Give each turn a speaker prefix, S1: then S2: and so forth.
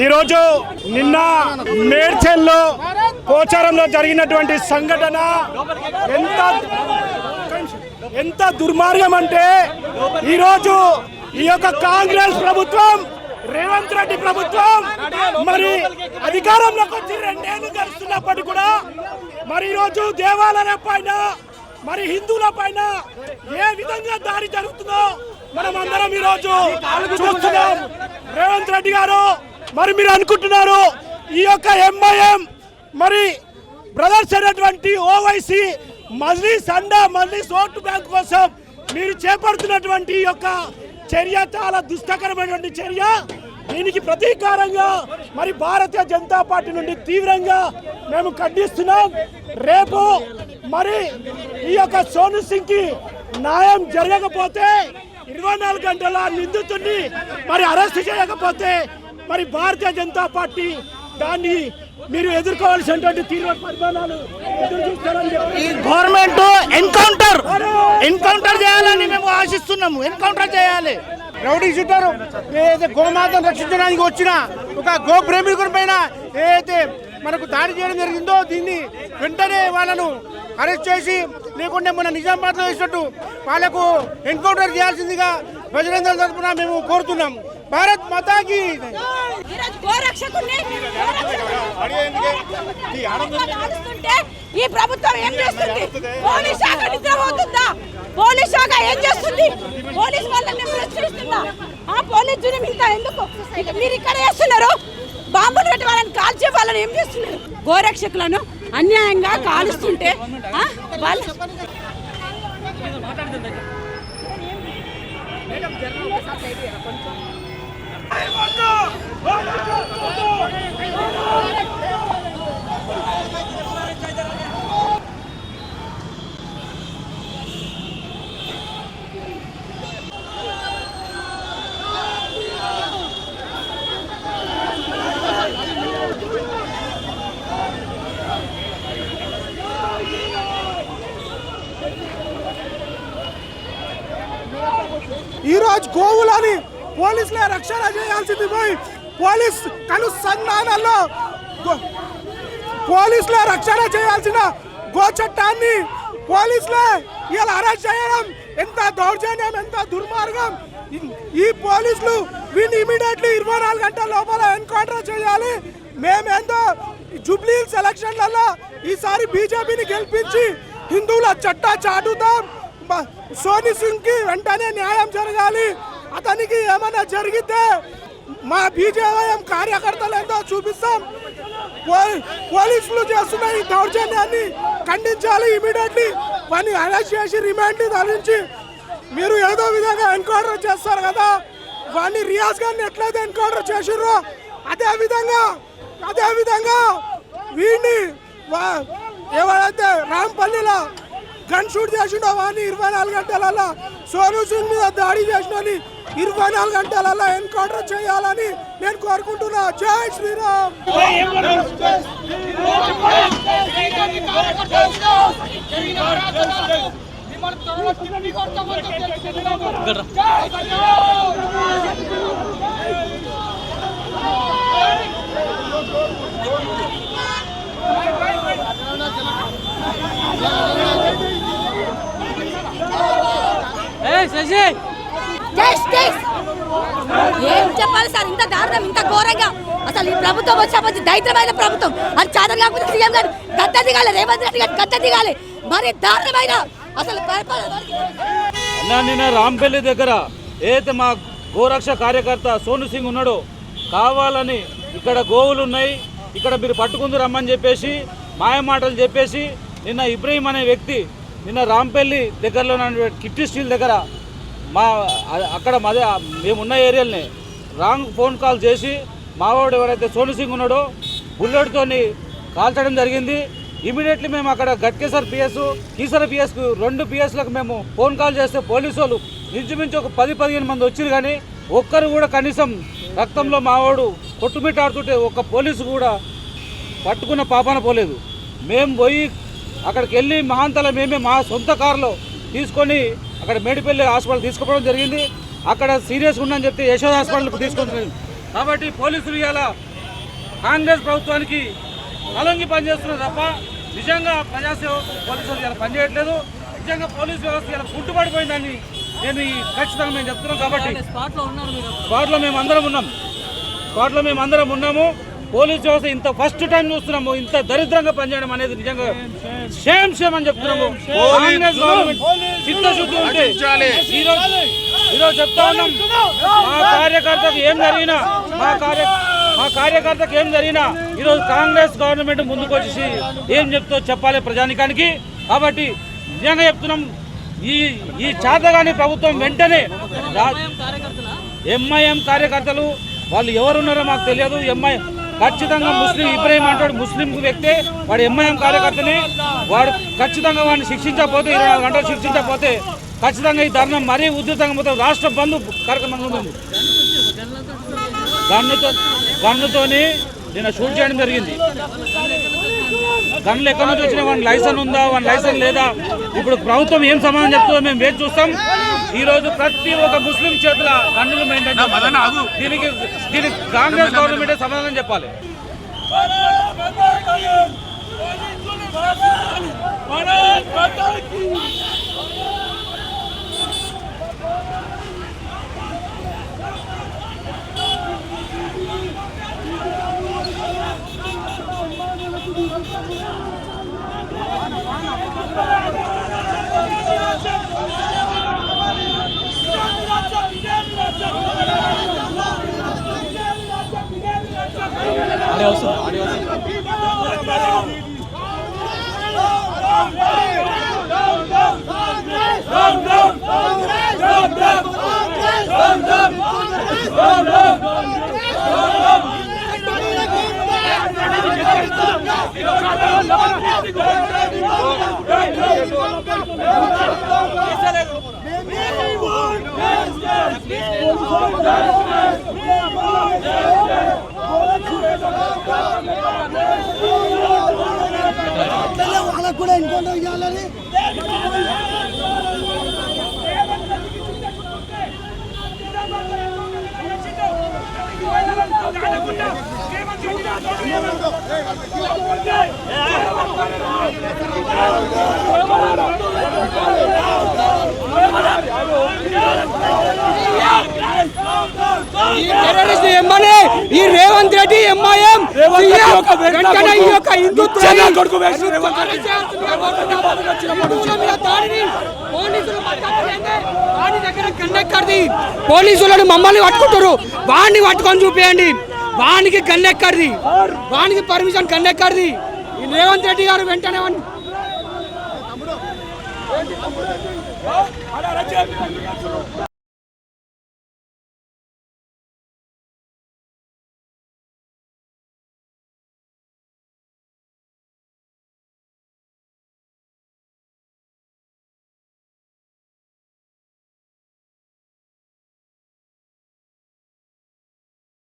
S1: ఈరోజు నిన్న మేడ్చల్లో పోచారంలో జరిగినటువంటి సంఘటన ఎంత దుర్మార్గం అంటే ఈరోజు ఈ యొక్క కాంగ్రెస్ ప్రభుత్వం రేవంత్ రెడ్డి ప్రభుత్వం మరి అధికారంలోకి వచ్చి 2 ఏళ్లు గడుస్తున్నప్పటికీ కూడా మరి ఈరోజు దేవాలయాల పైన మరి హిందువుల పైన ఏ విధంగా దాడి జరుగుతుందో మనం అందరం ఈరోజు చూస్తున్నాం. రేవంత్ రెడ్డి గారు మరి మీరు అనుకుంటున్నారు ఈ యొక్క ఎంఐఎం మరి బ్రదర్స్ అయినటువంటి ఓవైసీ మజ్లిస్ అండా మజ్లిస్ ఓటు బ్యాంక్ కోసం మీరు చేపడుతున్నటువంటి ఈ యొక్క చర్య చాలా దుష్టకరమైనటువంటి చర్య. దీనికి ప్రతీకారంగా మరి భారతీయ జనతా పార్టీ నుండి తీవ్రంగా మేము ఖండిస్తున్నాం. రేపు మరి ఈ యొక్క సోను సింగ్ కి న్యాయం జరగకపోతే 24 గంటల నిందితుడిని మరి అరెస్ట్ చేయకపోతే మరి భారతీయ జనతా పార్టీ దాన్ని మీరు ఎదుర్కోవాల్సినటువంటి తీవ్ర పరిమాణాలు ఎదురు చూస్తారని చెప్పి
S2: ఈ గవర్నమెంట్ ఎన్కౌంటర్ చేయాలని మేము ఆశిస్తున్నాము. ఎన్కౌంటర్ చేయాలి.
S3: రౌడీ షూటర్ ఏదైతే గోమాతను రక్షించడానికి వచ్చిన ఒక గో ప్రేమికుని పైన ఏదైతే మనకు దాడి చేయడం జరిగిందో దీన్ని వెంటనే వాళ్ళను అరెస్ట్ చేసి లేకుంటే మన నిజామాబాద్లో వేసినట్టు వాళ్ళకు ఎన్కౌంటర్ చేయాల్సిందిగా ప్రజలందరి తరఫున మేము కోరుతున్నాం. భారత్ మాతాకి
S4: ఈ ప్రభుత్వం ఏం చేస్తుంది? పోలీస్ శాఖ నిద్రపోతుందా? పోలీస్ శాఖ ఏం చేస్తుంది? పోలీస్ వాళ్ళని ప్రశ్నిస్తుందా? ఆ పోలీస్ జుని మిగతా ఎందుకు మీరు ఇక్కడ చేస్తున్నారు? బాంబులు పెట్టి వాళ్ళని కాల్చే వాళ్ళని ఏం చేస్తున్నారు? గోరక్షకులను అన్యాయంగా కాలుస్తుంటే వాళ్ళు
S3: ఈరోజు గోవులని పోలీసులే రక్షణ చేయాల్సింది పోయి పోలీస్ కనుసంధానాల్లో పోలీసులే రక్షణ చేయాల్సిన గో చట్టాన్ని పోలీసులే ఇలా అరెస్ట్ చేయడం ఎంత దౌర్జన్యం, ఎంత దుర్మార్గం. ఈ పోలీసులు వీడిని ఇమీడియట్లీ 24 గంటల లోపల ఎన్కౌంటర్ చేయాలి. మేమేందో జూబ్లీ ఎలక్షన్లలో ఈసారి బీజేపీని గెలిపించి హిందువుల చట్టా చాటుతాం. సోను సింగ్ కి వెంటనే న్యాయం జరగాలి. అతనికి ఏమైనా జరిగితే మా బీజేపీ కార్యకర్తలు ఏందో చూపిస్తాం. పోలీసులు చేస్తున్న ఈ దౌర్జన్యాన్ని ఖండించాలి. ఇమీడియట్లీ వాడిని అరెస్ట్ చేసి రిమాండ్ తరలించి మీరు ఏదో విధంగా ఎన్కౌంటర్ చేస్తారు కదా, వాడిని రియాజ్ గారిని ఎట్లయితే ఎన్కౌంటర్ చేసిర్రో అదే విధంగా వీడిని ఎవరైతే రాంపల్లిలో గన్ షూట్ చేసిండో వాడిని 24 గంటలలో సోను సింగ్ మీద దాడి చేసిన 24 గంటలలో ఎన్కౌంటర్ చేయాలని నేను కోరుకుంటున్నా. జై శ్రీరామ్.
S4: ఏం చెప్పాలి సార్? ఇంత దారుణం, ఇంత ఘోరంగా అసలు ఈ ప్రభుత్వం వచ్చే దైత్రమైన ప్రభుత్వం. అది చాదం కాకపోతే సీఎం గారు గద్ద దిగాలి, రేవంత్ రెడ్డి గారు గద్ద దిగాలి. మరి దారుణమైన అసలు
S5: నిన్న రాంపల్లి దగ్గర ఏదైతే మా గోరక్ష కార్యకర్త సోను సింగ్ ఉన్నాడో కావాలని ఇక్కడ గోవులు ఉన్నాయి, ఇక్కడ మీరు పట్టుకుందు రమ్మని చెప్పేసి మాయమాటలు చెప్పేసి నిన్న ఇబ్రహీం అనే వ్యక్తి నిన్న రాంపల్లి దగ్గరలో కిట్టి స్టీల్ దగ్గర అక్కడ మేమున్న ఏరియాలని రాంగ్ ఫోన్ కాల్ చేసి మావాడు ఎవరైతే సోను సింగ్ ఉన్నాడో బుల్లెట్తోని కాల్చడం జరిగింది. ఇమీడియట్లీ మేము అక్కడ గట్కేసర్ పిఎస్ కీసర పిఎస్కు 2 పిఎస్లకు మేము ఫోన్ కాల్ చేస్తే పోలీసు వాళ్ళు ఇంచుమించు ఒక 10-15 మంది వచ్చారు. కానీ ఒక్కరు కూడా కనీసం రక్తంలో మావాడు కొట్టుమిట్టాడుతుంటే ఒక్క పోలీసు కూడా పట్టుకున్న పాపాన పోలేదు. మేము పోయి అక్కడికి వెళ్ళి మహాంతల మేమే మా సొంత కారులో తీసుకొని అక్కడ మేడిపల్లి హాస్పిటల్ తీసుకుపోవడం జరిగింది. అక్కడ సీరియస్గా ఉందని చెప్తే యశోద హాస్పిటల్కి తీసుకొని కాబట్టి పోలీసులు ఇలా కాంగ్రెస్ ప్రభుత్వానికి అలంగి పనిచేస్తున్నారు తప్ప నిజంగా ప్రజాసేవ పోలీసులు ఇలా పనిచేయట్లేదు. నిజంగా పోలీసు వ్యవస్థ ఇలా పుట్టుబడిపోయిందని ఖచ్చితంగా మేము చెప్తున్నాం. కాబట్టి స్పాట్లో మేము అందరం ఉన్నాము. పోలీసు వ్యవస్థ ఇంత ఫస్ట్ టైం చూస్తున్నాము. ఇంత దరిద్రంగా పనిచేయడం అనేది నిజంగా షేమ్ అని చెప్తున్నాము. కాంగ్రెస్ గవర్నమెంట్ చిత్తశుద్ధి ఉంటే ఈరోజు చెప్తా ఉన్నాం, మా కార్యకర్తకు ఏం జరిగినా ఈరోజు కాంగ్రెస్ గవర్నమెంట్ ముందుకు వచ్చేసి ఏం చెప్తో చెప్పాలి ప్రజానికానికి. కాబట్టి నిజంగా చెప్తున్నాం, ఈ చేతగాని ప్రభుత్వం వెంటనే ఎంఐఎం కార్యకర్తలు వాళ్ళు ఎవరున్నారో మాకు తెలియదు. ఖచ్చితంగా ముస్లిం ఇబ్రాహిం అంటాడు, ముస్లిం వ్యక్తే, వాడు ఎంఐఎం కార్యకర్తని. వాడు ఖచ్చితంగా వాడిని శిక్షించకపోతే 24 గంటలు శిక్షించకపోతే ఖచ్చితంగా ఈ ధర్నం మరీ ఉధృతంగా పోతే రాష్ట్ర బంధు కార్యక్రమంగా ఉంటుంది. గన్నుతోని నిన్న షూట్ చేయడం జరిగింది. గన్నులు ఎక్కడి నుంచి వచ్చినా వాడి లైసెన్స్ ఉందా, వాడి లైసెన్స్ లేదా, ఇప్పుడు ప్రభుత్వం ఏం సమాధానం చెప్తుందో మేము వేచి చూస్తాం. ఈరోజు ప్రతి ఒక్క ముస్లిం చేతుల గన్నులు మెయింటైన్ చేస్తాం. దీనికి కాంగ్రెస్ గవర్నమెంటే సమాధానం చెప్పాలి.
S3: వాళ్ళకు కూడా ఎన్కౌంటర్ చేయాలని ఈ రేవంత్ రెడ్డి ఎంఐఎం పోలీసులను మమ్మల్ని పట్టుకుంటారు, వాడిని పట్టుకొని చూపించండి. వానికి గన్నెక్కడిది, వానికి పర్మిషన్ గన్నెక్కడిది. ఈ రేవంత్ రెడ్డి గారు వెంటనే